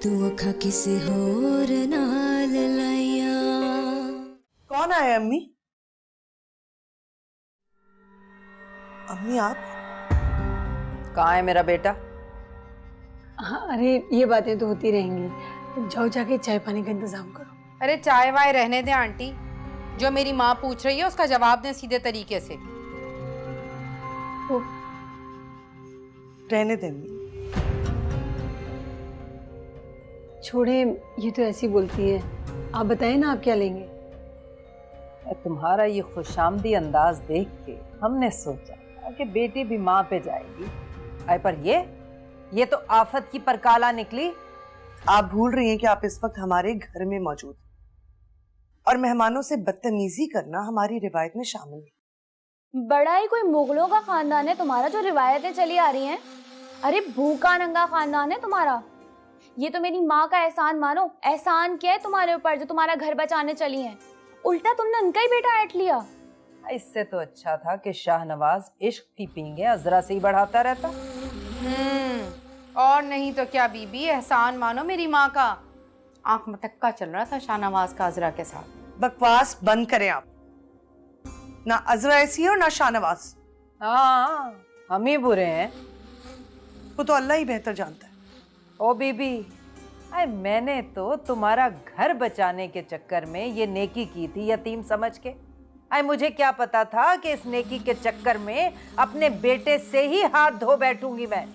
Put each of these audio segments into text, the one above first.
तू अखा किसे होर नाल लाया। कौन आया अम्मी? अम्मी आप? कहाँ है मेरा बेटा? हाँ, अरे ये बातें तो होती रहेंगी। जाओ जाके चाय पानी का इंतजाम करो। अरे चाय वाय रहने दें आंटी, जो मेरी माँ पूछ रही है उसका जवाब दें सीधे तरीके से। रहने दे अम्मी। छोड़े, ये तो ऐसी बोलती है। आप बताएं ना, आप क्या लेंगे? तुम्हारा ये खुशामदी अंदाज देख के हमने सोचा कि बेटी भी माँ पे जाएगी। अरे पर ये तो आफत की परकाला निकली। आप भूल रही हैं कि आप इस वक्त हमारे घर में मौजूद और मेहमानों से बदतमीजी करना हमारी रिवायत में शामिल है। बड़ा ही कोई मुगलों का खानदान है तुम्हारा जो रिवायतें चली आ रही हैं। अरे भूखा नंगा खानदान है तुम्हारा। ये तो मेरी माँ का एहसान मानो। एहसान क्या है तुम्हारे ऊपर जो तुम्हारा घर बचाने चली हैं? उल्टा तुमने उनका ही बेटा ऐंठ लिया। इससे तो अच्छा था कि शाहनवाज इश्क की पींगे अजरा से ही बढ़ाता रहता। और नहीं तो क्या बीबी, एहसान मानो मेरी माँ का। आंख मटक्का चल रहा था शाहनवाज का अजरा के साथ। बकवास बंद करें आप। ना अजरा ऐसी है और ना शाहनवाज। हाँ, हम ही बुरे हैं। वो तो अल्लाह ही बेहतर जानता है। ओ बीबी, अरे मैंने तो तुम्हारा घर बचाने के चक्कर में ये नेकी की थी यतीम समझ के। अरे मुझे क्या पता था कि इस नेकी के चक्कर में अपने बेटे से ही हाथ धो बैठूंगी मैं।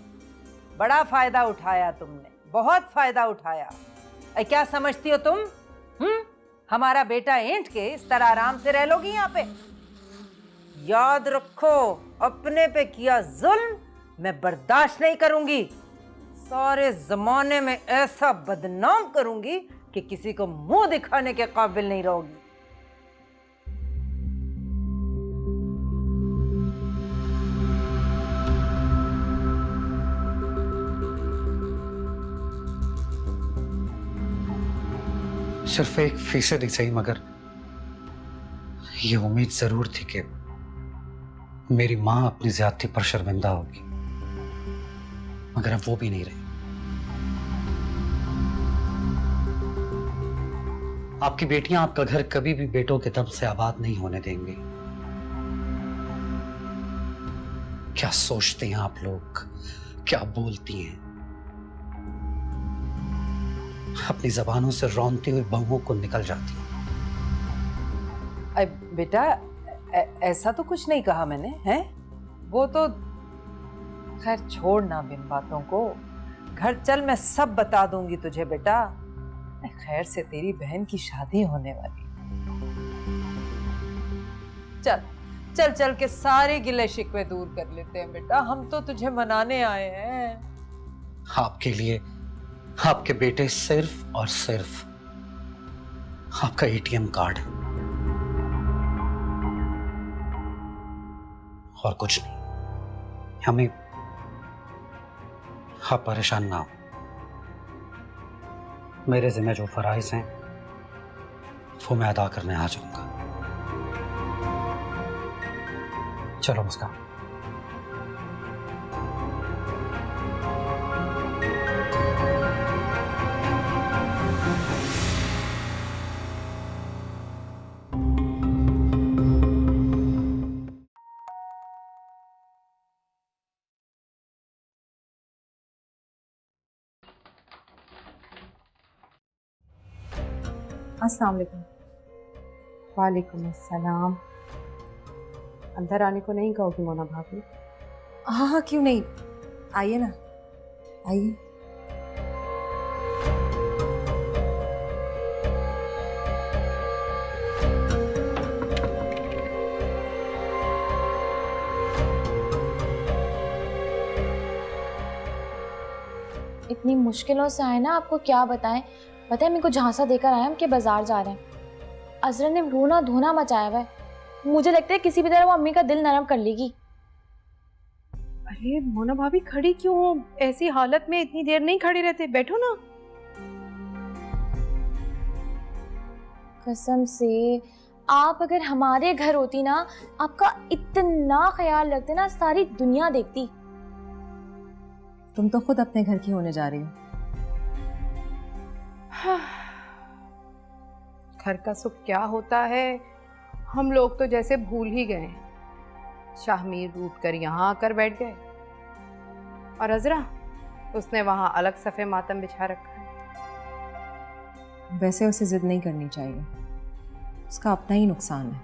बड़ा फायदा उठाया तुमने, बहुत फायदा उठाया। अरे क्या समझती हो तुम? हमारा बेटा ऐंठ के इस तरह आराम से रह लोगी यहाँ पे? याद रखो, अपने पे किया जुल्म मैं बर्दाश्त नहीं करूंगी। सारे जमाने में ऐसा बदनाम करूंगी कि किसी को मुंह दिखाने के काबिल नहीं रहोगी। सिर्फ 1% सही, मगर ये उम्मीद जरूर थी कि मेरी मां अपनी ज्यादती पर शर्मिंदा होगी, मगर अब वो भी नहीं रही। आपकी बेटियां आपका घर कभी भी बेटों के दम से आबाद नहीं होने देंगी। क्या सोचते हैं आप लोग, क्या बोलती हैं? अपनी जबानों से रौनती हुई बहुओं को निकल जाती हैं। अरे बेटा, ऐसा तो कुछ नहीं कहा मैंने, हैं? वो तो खैर छोड़ना बिन बातों को। घर चल, मैं सब बता दूंगी तुझे बेटा। खैर से तेरी बहन की शादी होने वाली। चल चल चल के सारे गिले शिकवे दूर कर लेते हैं बेटा। हम तो तुझे मनाने आए हैं। आपके लिए आपके बेटे सिर्फ और सिर्फ आपका एटीएम कार्ड है और कुछ नहीं। हमें आप परेशान ना हो। मेरे जिम्मे जो फराइज हैं वो मैं अदा करने आ जाऊंगा। चलो मुस्कान। अस्सलाम वालेकुम। वालेकुम अस्सलाम। अंदर आने को नहीं कहोगी मोना भाभी? हाँ हाँ, क्यों नहीं, आइए ना, आइए। इतनी मुश्किलों से आए ना, आपको क्या बताएं। पता है, मेरे को झांसा देकर आए हम कि बाजार जा रहे हैं। अजरा ने रोना धोना मचाया हुआ है। मुझे लगता है किसी भी तरह वो अम्मी का दिल नरम कर लेगी। अरे मोना भाभी, खड़ी क्यों हो? ऐसी हालत में इतनी देर नहीं खड़े रहते, बैठो ना। कसम से, आप अगर हमारे घर होती ना, आपका इतना ख्याल रखते ना, सारी दुनिया देखती। तुम तो खुद अपने घर की होने जा रही हो। घर का सुख क्या होता है हम लोग तो जैसे भूल ही गए। शाहमीर रूठ कर यहाँ आकर बैठ गए और अजरा उसने वहां अलग सफ़े मातम बिछा रखा है। वैसे उसे जिद नहीं करनी चाहिए, उसका अपना ही नुकसान है।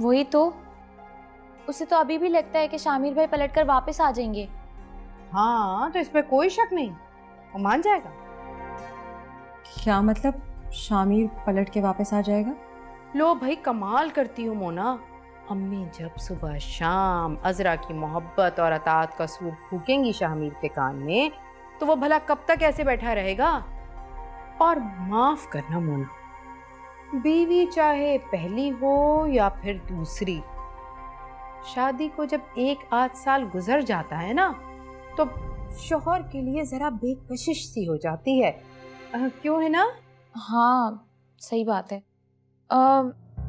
वही तो, उसे तो अभी भी लगता है कि शामिर भाई पलटकर वापस आ जाएंगे। हाँ तो इसमें कोई शक नहीं, वो मान जाएगा। क्या मतलब शामिर पलट के वापस आ जाएगा? लो भाई कमाल करती हो मोना। अम्मी जब सुबह शाम अजरा की मोहब्बत और अतात का सूर फूकेंगी शामिर के कान में, तो वो भला कब तक ऐसे बैठा रहेगा। और माफ करना मोना, बीवी चाहे पहली हो या फिर दूसरी, शादी को जब 1 आध साल गुजर जाता है ना, तो शौहर के लिए जरा बेकशिश सी हो जाती है। क्यों है ना? हाँ सही बात है।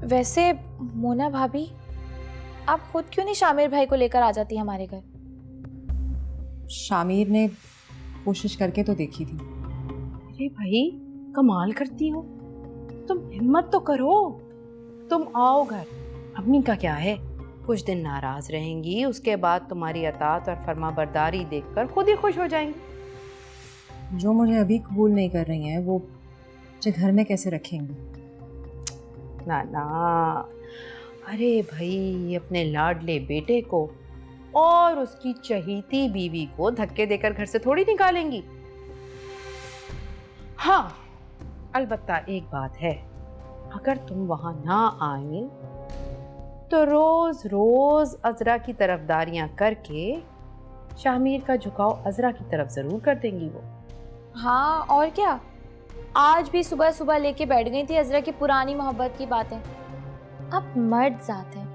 वैसे मोना भाभी, आप खुद क्यों नहीं शामिर भाई को लेकर आ जाती हमारे घर? शामिर ने कोशिश करके तो देखी थी। अरे भाई कमाल करती हो, तुम हिम्मत तो करो, तुम आओ घर। अम्मी का क्या है, कुछ दिन नाराज रहेंगी, उसके बाद तुम्हारी अतात और फर्माबरदारी देखकर खुद ही खुश हो जाएंगी। जो मुझे अभी कबूल नहीं कर रही हैं वो मुझे घर में कैसे रखेंगी? ना ना, अरे भाई अपने लाडले बेटे को और उसकी चहीती बीवी को धक्के देकर घर से थोड़ी निकालेंगी। हाँ अलबत्ता एक बात है, अगर तुम वहां ना आए तो रोज रोज अजरा की तरफदारियां करके शामिर का झुकाव अजरा की तरफ जरूर कर देंगी वो। हाँ और क्या, आज भी सुबह सुबह लेके बैठ गई थी अजरा की पुरानी मोहब्बत की बातें। अब मर्द जात है,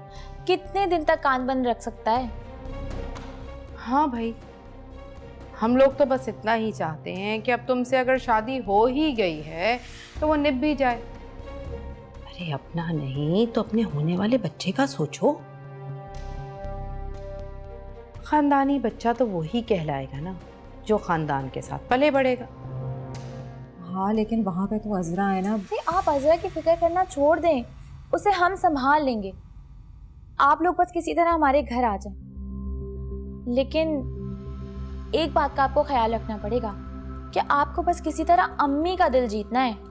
कितने दिन तक कान बंद रख सकता है? हाँ भाई, हम लोग तो बस इतना ही चाहते हैं कि अब तुमसे अगर शादी हो ही गई है तो वो निभ भी जाए। अरे अपना नहीं तो अपने होने वाले बच्चे का सोचो। खानदानी बच्चा तो वही कहलाएगा ना जो खानदान के साथ पले बढ़ेगा। हाँ लेकिन वहाँ पे तो अजरा है ना। अरे आप अजरा की फिक्र करना छोड़ दें, उसे हम संभाल लेंगे। आप लोग बस किसी तरह हमारे घर आ जाएं। लेकिन एक बात का आपको ख्याल रखना पड़ेगा कि आपको बस किसी तरह अम्मी का दिल जीतना है।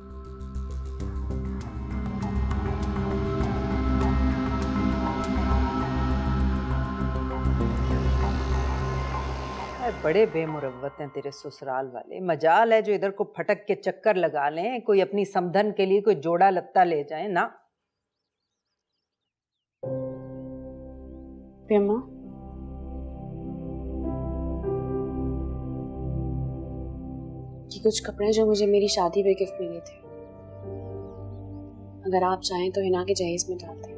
बड़े बेमुरव्वत हैं तेरे ससुराल वाले। मजाल है जो इधर को फटक के चक्कर लगा लें, कोई अपनी समधन के लिए कोई जोड़ा लत्ता ले जाए ना। पियम्मा, ये कुछ कपड़े जो मुझे मेरी शादी पे गिफ्ट मिले थे, अगर आप चाहें तो हिना के जहेज में डाल दें।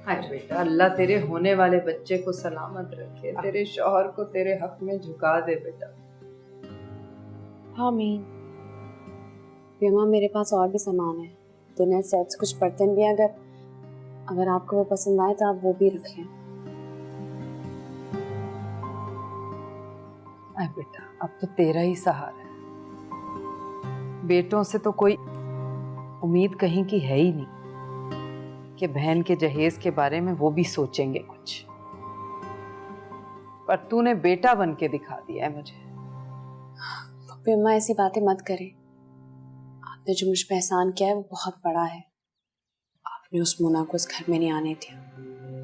हाय बेटा, अल्लाह तेरे होने वाले बच्चे को सलामत रखे, तेरे शौहर को तेरे हक में झुका दे बेटा। आमीन। पियम्मा, मेरे पास और भी सामान है, डिनर सेट्स, कुछ बर्तन भी। अगर आपको वो पसंद आए तो आप वो भी रख लें। हाय बेटा, अब तो तेरा ही सहारा है। बेटों से तो कोई उम्मीद कहीं की है ही नहीं कि बहन के जहेज के बारे में वो भी सोचेंगे कुछ, पर तूने बेटा बन के दिखा दिया है मुझे। पियम्मा, ऐसी बातें मत करें। आपने जो मुझ पे एहसान किया है वो बहुत बड़ा है। आपने उस मोना को इस घर में नहीं आने दिया।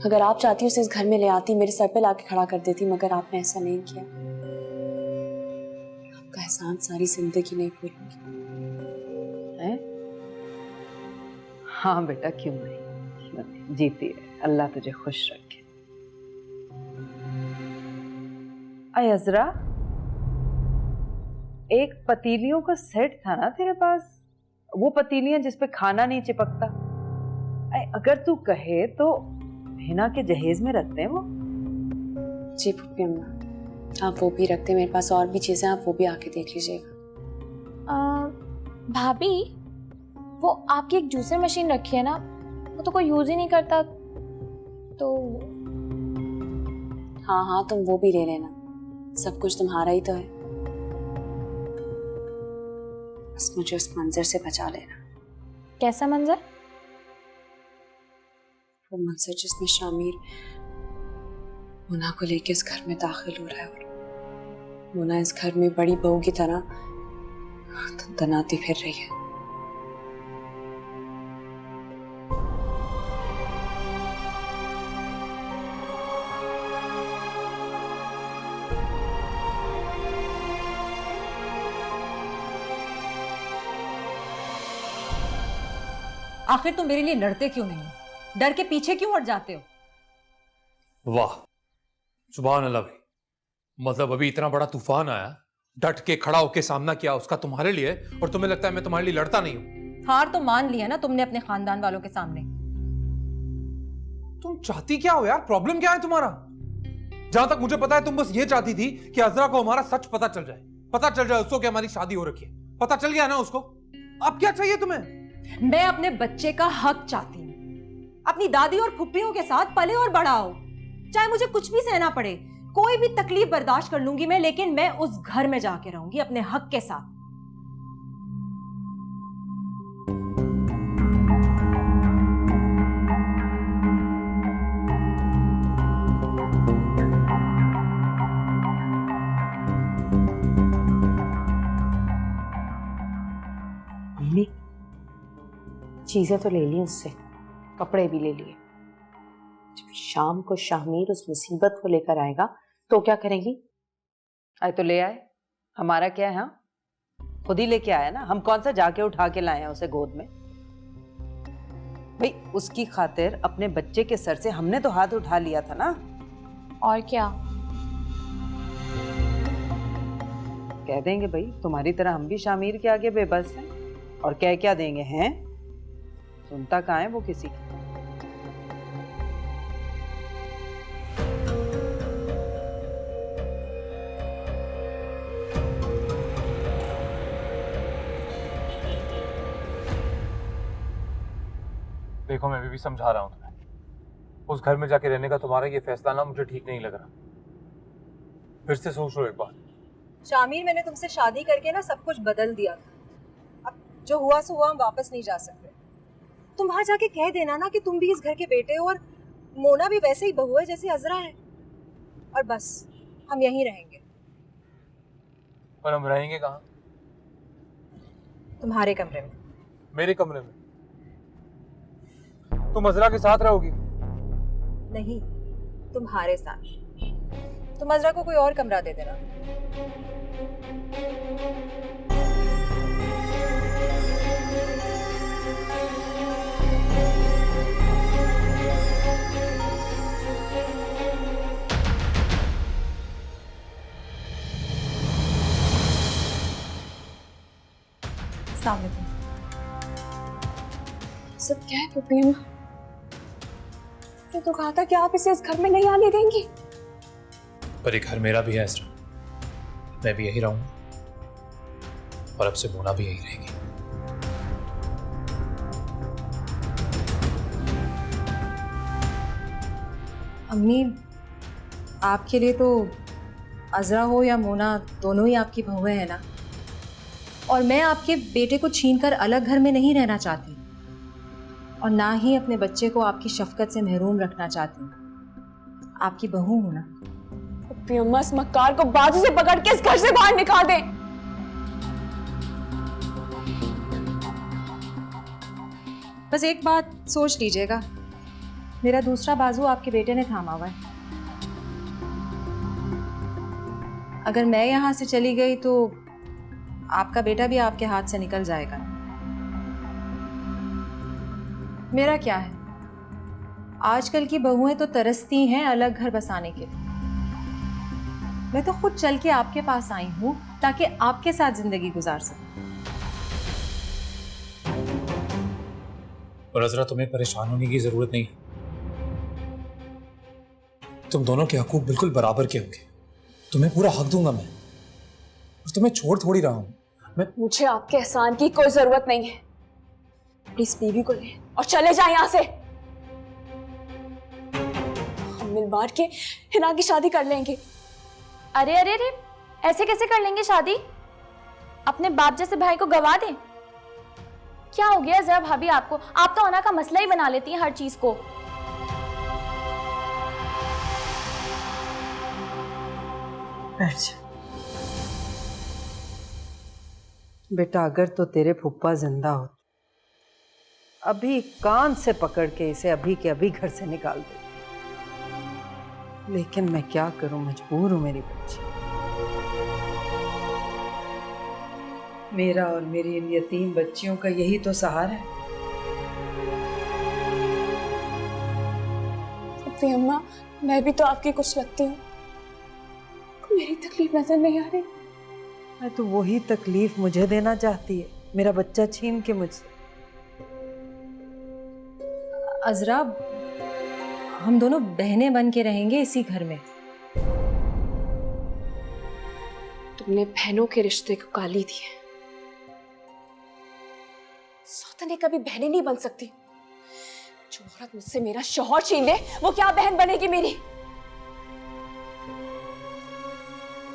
अगर आप चाहती उसे इस घर में ले आती, मेरे सर पे लाके खड़ा कर देती, मगर आपने ऐसा नहीं किया। आपका एहसान सारी जिंदगी नहीं भूलूंगी। हाँ बेटा, क्यों नहीं, जीती रहे, अल्लाह तुझे खुश रखे। अय अजरा, एक पतीलियों का सेट था ना तेरे पास, वो पतीलियां जिसपे खाना नहीं चिपकता। अगर तू कहे तो हिना के जहेज में रखते हैं वो। जी फूफी अम्मा, आप वो भी रखते हैं। मेरे पास और भी चीजें, आप वो भी आके देख लीजिएगा। भाभी, वो वो आपकी एक जूसर मशीन रखी है ना, वो तो कोई यूज ही नहीं करता, तो हाँ हाँ, तुम वो भी ले लेना, सब कुछ तुम्हारा ही तो है। बस मुझे उस मंजर से बचा लेना। कैसा मंजर? वो मंजर जिसमें शामिर मोना को लेके इस घर में दाखिल हो रहा है और मोना इस घर में बड़ी बहू की तरह तनाती फिर रही है। आखिर तुम मेरे लिए लड़ते क्यों नहीं हो? डर के पीछे क्यों हट जाते हो? वाह, सुभान अल्लाह भाई। मतलब अभी इतना बड़ा तूफान आया, डट के खड़ा होके सामना किया उसका तुम्हारे लिए, और तुम्हें लगता है मैं तुम्हारे लिए लड़ता नहीं हूं? हार तो मान लिया ना तुमने अपने खानदान वालों के सामने। तुम चाहती क्या हो यार? प्रॉब्लम क्या है तुम्हारा? जहां तक मुझे पता है तुम बस ये चाहती थी कि अजरा को हमारा सच पता चल जाए उसको कि हमारी शादी हो रखी है। पता चल गया ना उसको, अब क्या चाहिए तुम्हें? मैं अपने बच्चे का हक चाहती हूँ, अपनी दादी और फुप्पियों के साथ पले और बड़ा हो, चाहे मुझे कुछ भी सहना पड़े, कोई भी तकलीफ बर्दाश्त कर लूंगी मैं, लेकिन मैं उस घर में जाके रहूंगी अपने हक के साथ। चीजें तो ले ली उससे, कपड़े भी ले लिए। जब शाम को शामिर उस मुसीबत को लेकर आएगा तो क्या करेंगी? आए तो ले आए, हमारा क्या है? हाँ, खुद ही लेके आया ना, हम कौन सा जाके उठा के लाए हैं उसे गोद में? भाई उसकी खातिर अपने बच्चे के सर से हमने तो हाथ उठा लिया था ना। और क्या कह देंगे भाई, तुम्हारी तरह हम भी शामिर के आगे बेबस हैं, और कह क्या देंगे? हैं, सुनता कहाँ है वो किसी की। देखो, मैं भी समझा रहा हूं तुम्हें, उस घर में जाके रहने का तुम्हारा ये फैसला ना मुझे ठीक नहीं लग रहा। फिर से सोच लो एक बार। शामिर, मैंने तुमसे शादी करके ना सब कुछ बदल दिया था। अब जो हुआ सो हुआ, हम वापस नहीं जा सकते। तुम वहां जाके कह देना ना कि तुम भी इस घर के बेटे हो और मोना भी वैसे ही बहू है जैसे अजरा है, और बस हम यहीं रहेंगे। और हम रहेंगे कहाँ? तुम्हारे कमरे में। मेरे कमरे में? तुम अजरा के साथ रहोगी? नहीं, तुम्हारे साथ। तुम अजरा को कोई और कमरा दे देना। सब क्या है पुप्पी अम्मा? तो कहा था कि आप इसे इस घर में नहीं आने देंगी। पर ये घर मेरा भी है अजरा, मैं भी यही रहूंगा, और अब से मोना भी यही रहेगी। अम्मी, आपके लिए तो अजरा हो या मोना, दोनों ही आपकी बहुएं हैं ना, और मैं आपके बेटे को छीनकर अलग घर में नहीं रहना चाहती, और ना ही अपने बच्चे को आपकी शफकत से महरूम रखना चाहती हूँ। आपकी बहू हूं ना। पुप्पी अम्मा, इस मक्कार को बाजू से पकड़ के इस घर से बाहर निकाल दें। बस एक बात सोच लीजिएगा, मेरा दूसरा बाजू आपके बेटे ने थामा हुआ है। अगर मैं यहाँ से चली गई तो आपका बेटा भी आपके हाथ से निकल जाएगा। मेरा क्या है, आजकल की बहुएं तो तरसती हैं अलग घर बसाने के लिए। मैं तो खुद चल के आपके पास आई हूं ताकि आपके साथ जिंदगी गुजार सकूं। और अजरा, तुम्हें परेशान होने की जरूरत नहीं, तुम दोनों के हकूक बिल्कुल बराबर के होंगे। तुम्हें पूरा हक दूंगा मैं, और तुम्हें छोड़ थोड़ी रहा हूं मैं। मुझे आपके एहसान की कोई जरूरत नहीं है। अपनी इस बीवी को ले और चले जाए यहाँ से। हम मिल बांट के हिना की शादी कर लेंगे। अरे अरे अरे, ऐसे कैसे कर लेंगे शादी? अपने बाप जैसे भाई को गवा दें? क्या हो गया जरा भाभी आपको? आप तो अना का मसला ही बना लेती हैं हर चीज को। बैठ जा बेटा। अगर तो तेरे फूफा जिंदा हो, अभी कान से पकड़ के इसे अभी के अभी घर से निकाल दे। लेकिन मैं क्या करूं, मजबूर हूं मेरी बच्ची। मेरा और मेरी इन यतीम बच्चियों का यही तो सहारा है। सफी अम्मा, मैं भी तो आपकी कुछ लगती हूँ, मेरी तकलीफ नजर नहीं आ रही। मैं तो वही तकलीफ मुझे देना चाहती है, मेरा बच्चा छीन के मुझसे। अजरा, हम दोनों बहनें बन के रहेंगे इसी घर में। तुमने बहनों के रिश्ते को गाली दी है। सौतने कभी बहनें नहीं बन सकती। जो औरत मुझसे मेरा शौहर छीन ले, वो क्या बहन बनेगी मेरी?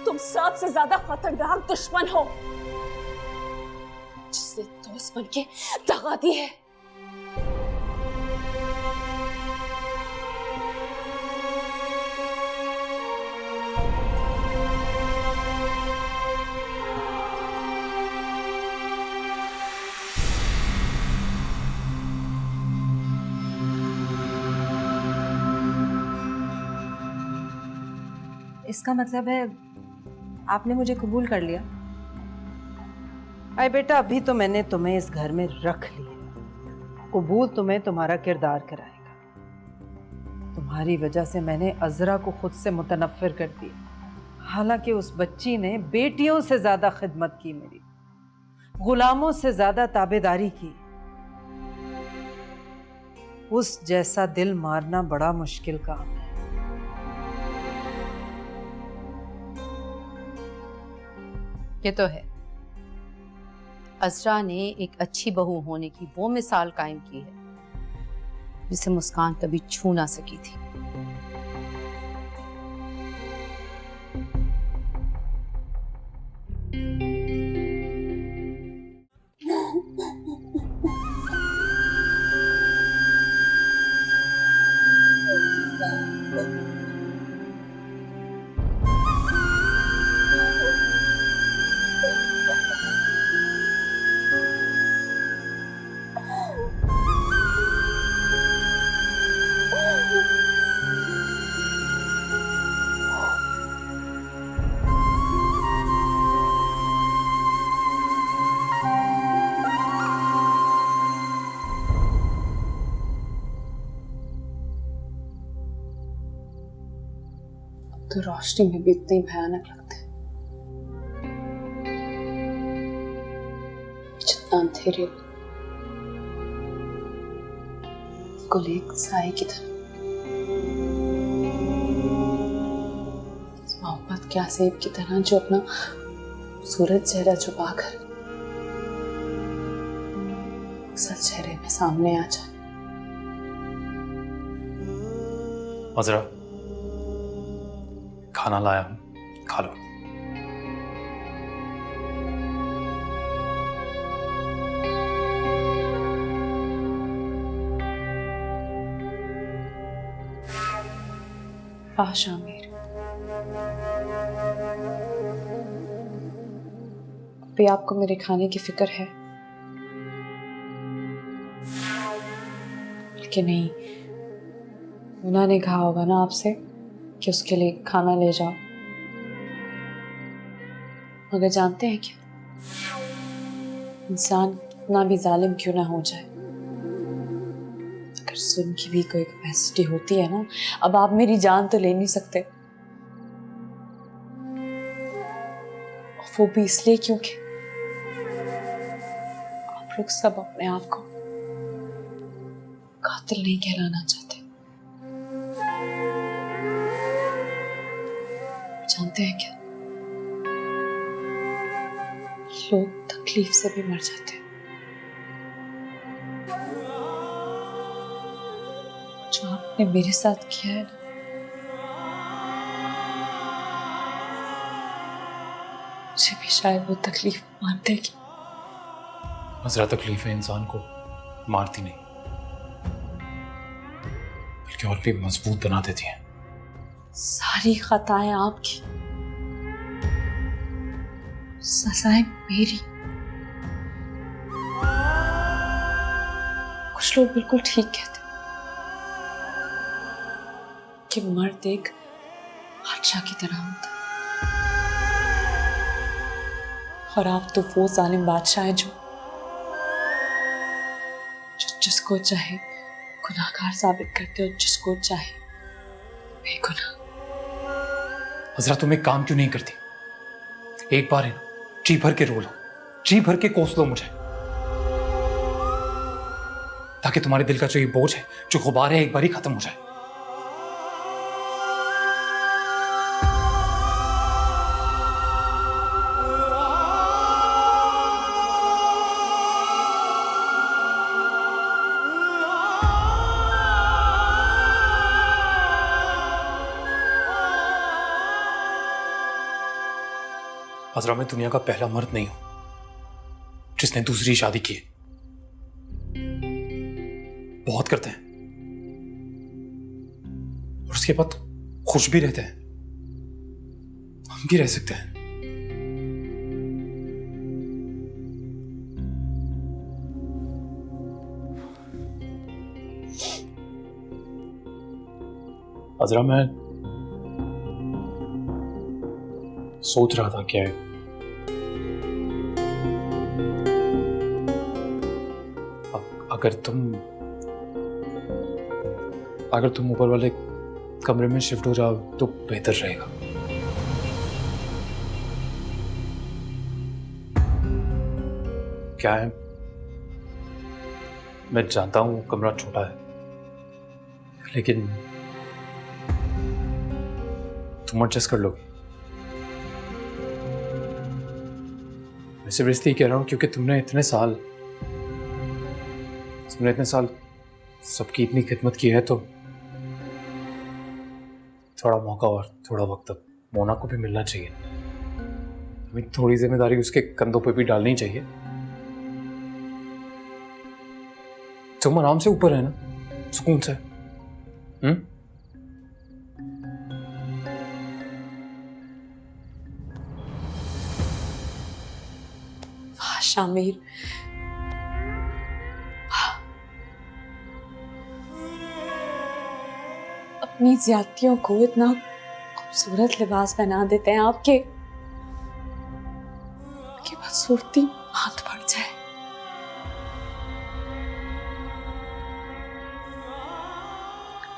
तुम सबसे ज्यादा खतरनाक दुश्मन हो, जिसने दोस्त बन के दगा दी है। इसका मतलब है आपने मुझे कबूल कर लिया? अरे बेटा, अभी तो मैंने तुम्हें इस घर में रख लिया। कबूल तुम्हें तुम्हारा किरदार कराएगा। तुम्हारी वजह से मैंने अजरा को खुद से मुतनफ्फिर कर दिया। हालांकि उस बच्ची ने बेटियों से ज्यादा खिदमत की, मेरी गुलामों से ज्यादा ताबेदारी की। उस जैसा दिल मारना बड़ा मुश्किल काम है। ये तो है, अजरा ने एक अच्छी बहू होने की वो मिसाल कायम की है जिसे मुस्कान कभी छू ना सकी थी। तो रोशनी में भी इतने ही भयानक लगते हैं जितना अंधेरे बिल्कुल एक साए की तरह। इस मोहब्बत के आसेब की तरह जो अपना सूरज चेहरा छुपाकर असल चेहरे में सामने आ जाए। अजरा, खाना लाया हूं, खा लो। शामिर, अभी आपको मेरे खाने की फिक्र है? लेकिन नहीं, उन्होंने कहा होगा ना आपसे कि उसके लिए खाना ले जाओ। मगर जानते हैं क्या, इंसान कितना भी जालिम क्यों ना हो जाए, अगर सुन की भी कोई कैपेसिटी होती है ना, अब आप मेरी जान तो ले नहीं सकते। वो भी इसलिए क्योंकि आप लोग सब अपने आप को कातिल नहीं कहलाना चाहते। जानते हैं क्या, लोग तकलीफ से भी मर जाते हैं। जो आपने मेरे साथ किया है ना, मुझे भी शायद वो तकलीफ मान देगी। अजरा, तकलीफें इंसान को मारती नहीं बल्कि और भी मजबूत बना देती हैं। सारी खताएं आपकी, सजाएं मेरी। कुछ लोग बिल्कुल ठीक कहते कि मर्द एक बादशाह की तरह होता है, और आप तो वो जालिम बादशाह हैं जो जिसको चाहे गुनाहगार साबित करते हो, जिसको चाहे बेगुनाह। अजरा, तुम एक काम क्यों नहीं करती? एक बार है ना, जी भर के रो लो, जी भर के कोस लो मुझे, ताकि तुम्हारे दिल का जो ये बोझ है, जो गुबार है, एक बार ही खत्म हो जाए। अजरा, मैं दुनिया का पहला मर्द नहीं हूं जिसने दूसरी शादी की है। बहुत करते हैं और उसके बाद खुश भी रहते हैं। हम भी रह सकते हैं। अजरा, मैं सोच रहा था क्या अगर तुम ऊपर वाले कमरे में शिफ्ट हो जाओ तो बेहतर रहेगा। क्या है, मैं जानता हूं कमरा छोटा है, लेकिन तुम एडजस्ट कर लोगे। मैं सिर्फ इसलिए कह रहा हूं क्योंकि तुमने इतने साल सबकी इतनी खिदमत की है, तो थोड़ा मौका और थोड़ा वक्त अब मोना को भी मिलना चाहिए। हमें थोड़ी जिम्मेदारी उसके कंधों पे भी डालनी चाहिए। तुम आराम से ऊपर है ना, सुकून से। शामिर, अपनी ज्यादतियों को इतना खूबसूरत लिबास बना देते हैं आपके बदसूरती हाथ बढ़ जाए।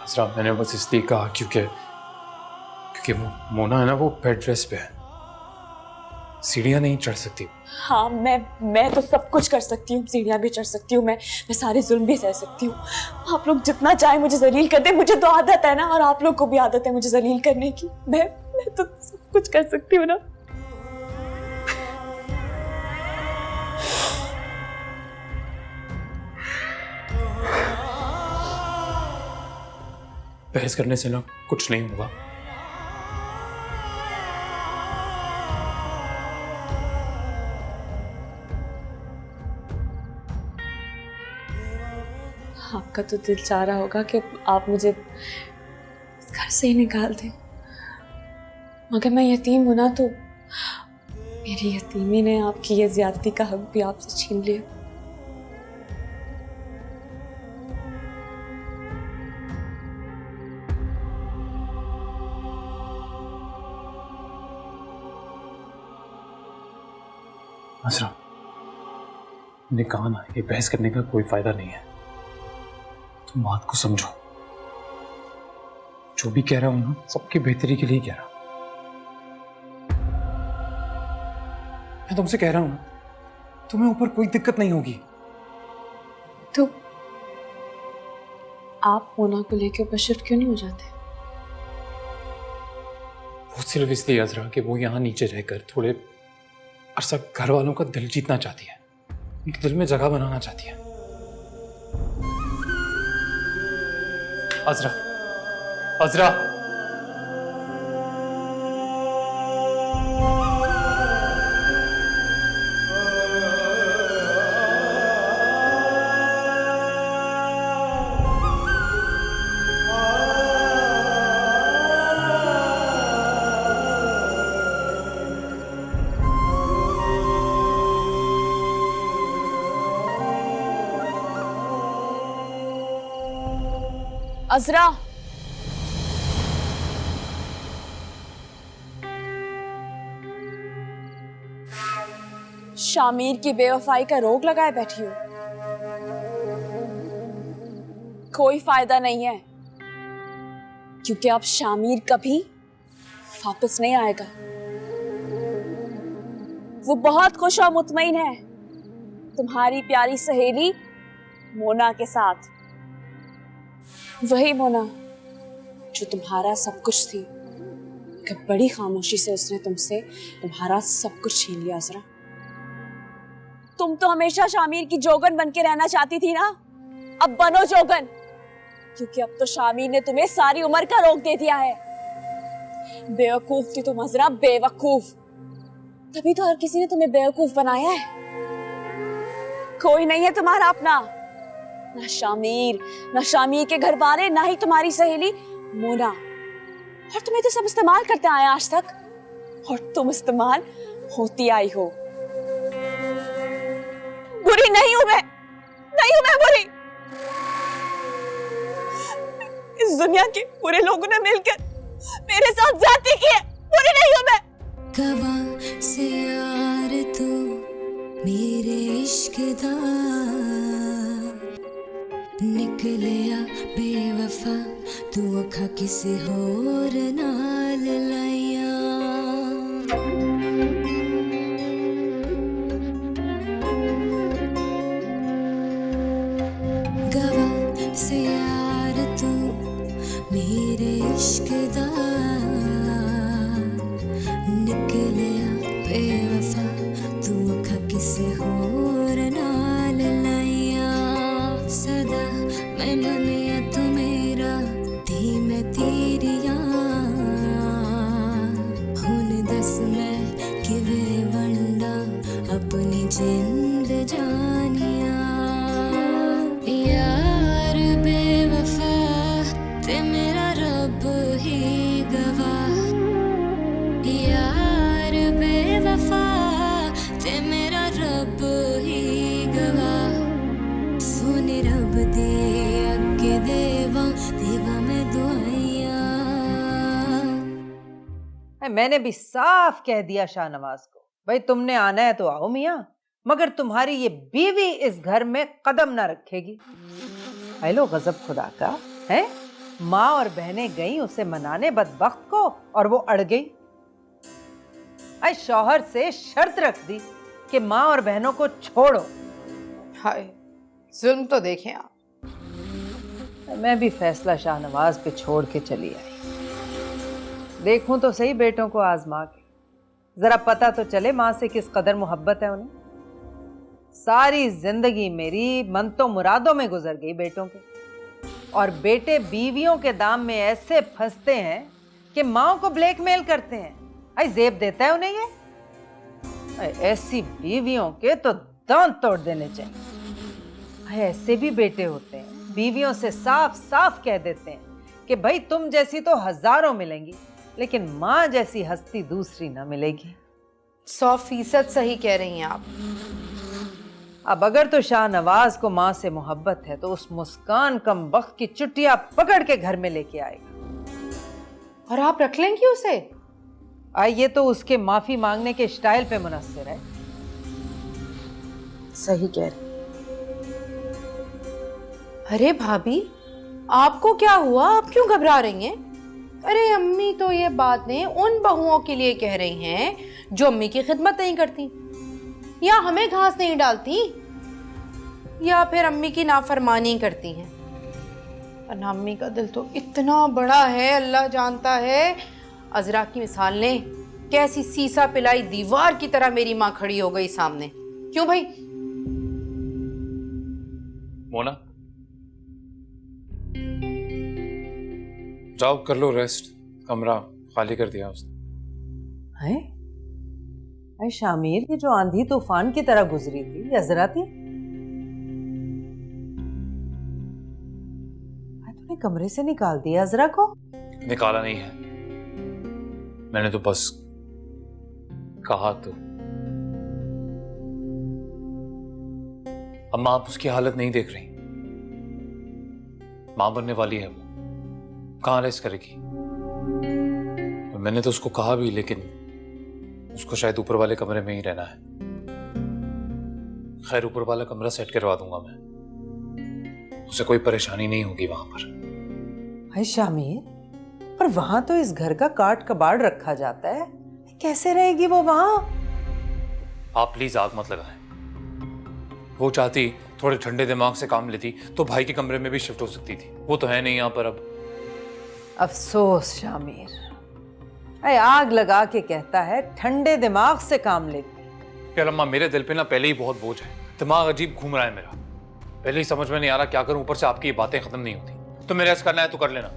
अजरा, मैंने बस इसलिए कहा क्योंकि वो मोना है ना, वो बेड रेस्ट पे है, सीढ़ियां नहीं चढ़ सकती। हाँ, मैं तो सब कुछ कर सकती हूँ, सीढ़ियाँ भी चढ़ सकती हूँ, मैं सारे जुल्म भी सह सकती हूँ। आप लोग जितना चाहे मुझे जलील कर दे, मुझे तो आदत है ना, और आप लोग को भी आदत है मुझे जलील करने की। मैं तो सब कुछ कर सकती हूँ ना। बहस करने से ना कुछ नहीं होगा। आपका तो दिल चाह रहा होगा कि आप मुझे इस घर से ही निकाल दें, मगर मैं यतीम हूं ना, तो मेरी यतीमी ने आपकी ये ज्यादती का हक भी आपसे छीन लिया। अजरा, मैंने कहा ना, ये बहस करने का कोई फायदा नहीं है। तुम बात को समझो। जो भी कह रहा हूं ना, सबकी बेहतरी के लिए कह रहा हूं। मैं तुमसे कह रहा हूं ना, तुम्हें ऊपर कोई दिक्कत नहीं होगी। तो आप मोना को लेके ऊपर शिफ्ट क्यों नहीं हो जाते? वो सिर्फ इसलिए अजरा कि वो यहाँ नीचे रहकर थोड़े अरसा घर वालों का दिल जीतना चाहती है, उनके दिल में जगह बनाना चाहती है। अजरा, अजरा। अजरा, शामिर की बेवफाई का रोक लगाए बैठी हो। कोई फायदा नहीं है, क्योंकि अब शामिर कभी वापस नहीं आएगा। वो बहुत खुश और मुतमईन है तुम्हारी प्यारी सहेली मोना के साथ। वही मोना जो तुम्हारा सब कुछ थी, कि बड़ी खामोशी से उसने तुमसे तुम्हारा सब कुछ छीन लिया। अजरा, तुम तो हमेशा शामिर की जोगन बन के रहना चाहती थी ना, अब बनो जोगन, क्योंकि अब तो शामिर ने तुम्हें सारी उम्र का रोक दे दिया है। बेवकूफ थी तुम अजरा, बेवकूफ। तभी तो हर किसी ने तुम्हें बेवकूफ बनाया है। कोई नहीं है तुम्हारा अपना, ना शामिर के घर वाले, ना ही तुम्हारी सहेली मोना। और तुम्हें तो सब इस्तेमाल करते आए आज तक, और तुम इस्तेमाल होती आई हो। बुरी नहीं हूं मैं, नहीं हूं मैं बुरी। इस दुनिया के बुरे लोगों ने मिलकर मेरे साथ ज्यादती की है, बुरी नहीं हूं मैं। कवा से यार तू मेरे इश्क दा निकलिया बेवफा, तू अखा किसी होर नाल लाइया। गवा से यार तू मेरे इश्क दा निकलिया बेवफा, तू अखा किसी होर नाल लाइया। सदा मैं मनिया तू मेरा, धी मैं तेरिया। हुन दस मैं किवें वंडा अपनी जिंद जानिया। यार बेवफा ते मेरा रब ही गवाह। यार बेवफा ते मेरा रब ही गवाह। सोने रब दे अगे देवा देवा मैं दुआइया। मैंने भी साफ कह दिया शाहनवाज को, भाई तुमने आना है तो आओ मियाँ, मगर तुम्हारी ये बीवी इस घर में कदम ना रखेगी। हेलो गजब खुदा का है। माँ और बहनें गई उसे मनाने बदबख्त को, और वो अड़ गई। आई शौहर से शर्त रख दी कि माँ और बहनों को छोड़ो। हाय, जुल्म तो देखें आप। मैं भी फैसला शाहनवाज पे छोड़ के चली आई। देखूं तो सही बेटों को आजमा के, जरा पता तो चले माँ से किस कदर मोहब्बत है उन्हें। सारी जिंदगी मेरी मन तो मुरादों में गुजर गई बेटों के, और बेटे बीवियों के दाम में ऐसे फंसते हैं कि माँ को ब्लैकमेल करते हैं। आई जेब देता है उन्हें ये। ऐसी बीवियों के तो दांत तोड़ देने चाहिए। ऐसे भी बेटे होते हैं बीवियों से साफ साफ कह देते हैं कि भाई तुम जैसी तो हजारों मिलेंगी, लेकिन माँ जैसी हस्ती दूसरी ना मिलेगी। 100% सही कह रही हैं आप। अब अगर तो शाहनवाज को माँ से मोहब्बत है तो उस मुस्कान कम वक्त की चुटिया पकड़ के घर में लेके आएगा। और आप रख लेंगी उसे? ये तो उसके माफी मांगने के स्टाइल पे मुनस्सिर है। सही कह रही। अरे भाभी, आपको क्या हुआ? आप क्यों घबरा रही हैं? अरे अम्मी तो ये बातें उन बहुओं के लिए कह रही हैं जो अम्मी की खिदमत नहीं करती, या हमें घास नहीं डालती, या फिर अम्मी की नाफरमानी करती हैं। और अम्मी का दिल तो इतना बड़ा है, अल्लाह जानता है। अजरा की मिसाल ने कैसी सीसा पिलाई दीवार की तरह मेरी माँ खड़ी हो गई सामने। क्यों भाई? मोना, जाओ कर लो रेस्ट, कमरा खाली कर दिया उसने। हैं? अरे शामिर, ये जो आंधी तूफान की तरह गुजरी थी, ये अजरा थी? तूने कमरे से निकाल दिया अजरा को? निकाला नहीं है, मैंने तो बस कहा तो। अम्मा आप उसकी हालत नहीं देख रही, मां बनने वाली है वो, कहां रेस्ट करेगी। मैंने तो उसको कहा भी, लेकिन उसको शायद ऊपर वाले कमरे में ही रहना है। खैर ऊपर वाला कमरा सेट करवा दूंगा मैं, उसे कोई परेशानी नहीं होगी वहां पर। हाय शामिर, पर वहां तो इस घर का काट कबाड़ रखा जाता है, कैसे रहेगी वो वहां? आप प्लीज आग मत लगाएं। वो चाहती थोड़े ठंडे दिमाग से काम लेती तो भाई के कमरे में भी शिफ्ट हो सकती थी, वो तो है नहीं यहाँ पर अब। अफसोस शामिर, अरे आग लगा के कहता है ठंडे दिमाग से काम लेती। यार अम्मा मेरे दिल पे ना पहले ही बहुत बोझ है, दिमाग अजीब घूम रहा है मेरा, पहले ही समझ में नहीं आ रहा क्या करूं, ऊपर से आपकी ये बातें खत्म नहीं होती। तो मेरे ऐसा करना है तो कर लेना।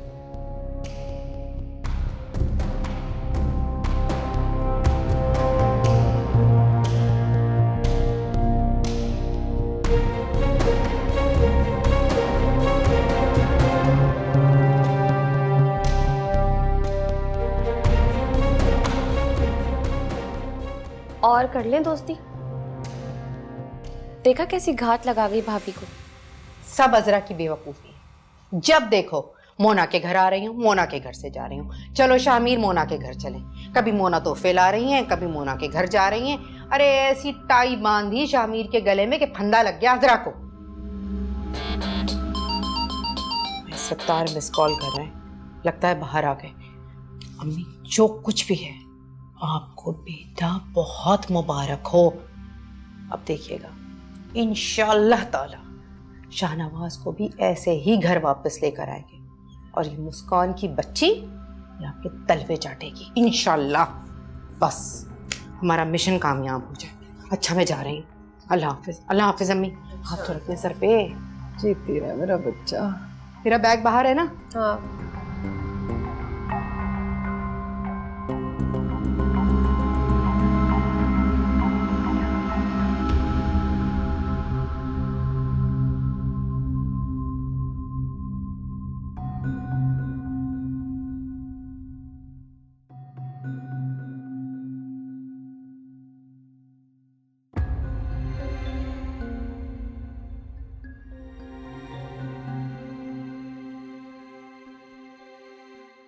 और कर लें दोस्ती। देखा कैसी घात लगा गई भाभी को। सब अजरा की बेवकूफ़ी है। जब देखो मोना के घर आ रही हूँ, मोना के घर से जा रही हूँ, चलो शामिर मोना के घर चले। कभी मोना तोहफे ला रही हैं, कभी मोना के घर जा रही हैं। अरे ऐसी टाई बांधी शामिर के गले में कि फंदा लग गया अजरा को। सत्तार मिस कॉल कर रहे हैं, लगता है बाहर आ गए। अम्मी जो कुछ भी है, आपको बेटा बहुत मुबारक हो। अब देखिएगा इंशाअल्लाह ताला शाहनवाज को भी ऐसे ही घर वापस लेकर आएंगे और ये मुस्कान की बच्ची ये आपके तलवे चाटेगी इंशाअल्लाह। बस हमारा मिशन कामयाब हो जाए। अच्छा मैं जा रही हूँ, अल्लाह हाफिज। अल्लाह हाफिज अम्मी, हाथ तो रखने सर पे। जीती रहा मेरा बच्चा। मेरा बैग बाहर है ना? हाँ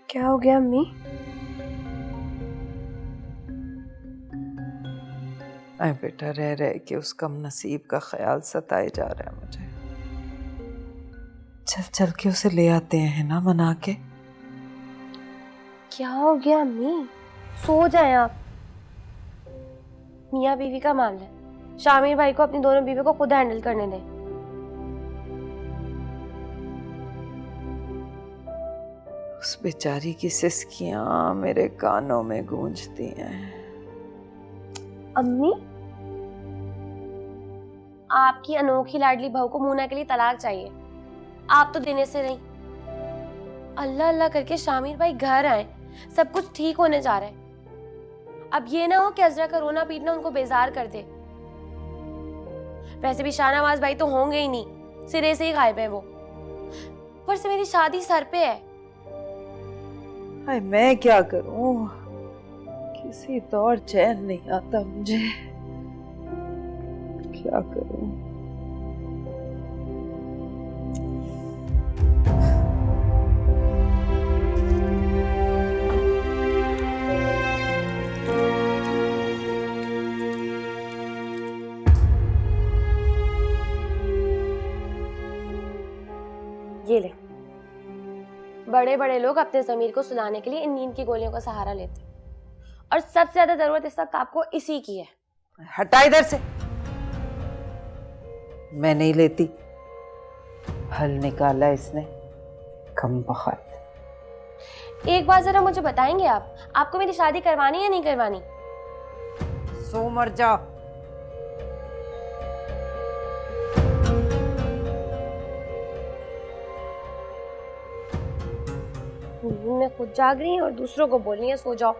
क्या हो गया अम्मी? अरे बेटा, रह रह के उस कम नसीब का ख्याल सताए जा रहा है मुझे। चल चल के उसे ले आते हैं ना मना के। क्या हो गया अम्मी? सो जाएं आप। मियाँ बीवी का मामला है, शामिर भाई को अपनी दोनों बीवी को खुद हैंडल करने दें। उस बेचारी की सिसकियां मेरे कानों में गूंजती हैं। अम्मी, आपकी अनोखी लाडली बहू को मोना के लिए तलाक चाहिए। आप तो देने से नहीं। अल्लाह अल्लाह करके शामिर भाई घर आए, सब कुछ ठीक होने जा रहा है। अब ये ना हो कि अजरा का रोना पीटना उनको बेजार कर दे। वैसे भी शाहनवाज भाई तो होंगे ही नहीं, सिरे से ही गायब है वो। पर से मेरी शादी सर पे है। हाय मैं क्या करूं, किसी दौर चैन नहीं आता मुझे, क्या करूं। ये ले, बड़े बड़े लोग अपने ज़मीर को सुलाने के लिए इन नींद की गोलियों का सहारा लेते हैं, और सबसे ज्यादा जरूरत इस वक्त आपको इसी की है। हटा इधर से। मैं नहीं लेती। हल निकाला इसने, कम बहुत। एक बार जरा मुझे बताएंगे आप, आपको मेरी शादी करवानी या नहीं करवानी? सो मर जा। नींद में खुद जाग रही है और दूसरों को बोल रही है सो जाओ।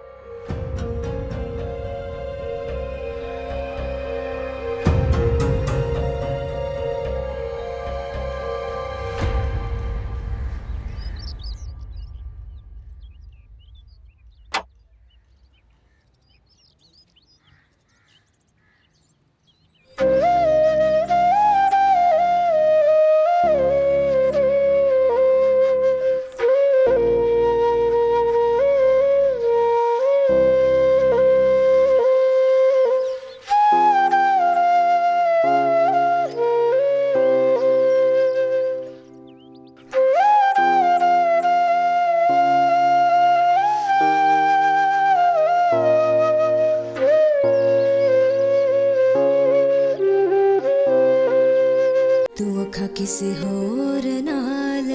तू अखा किसे होर नाल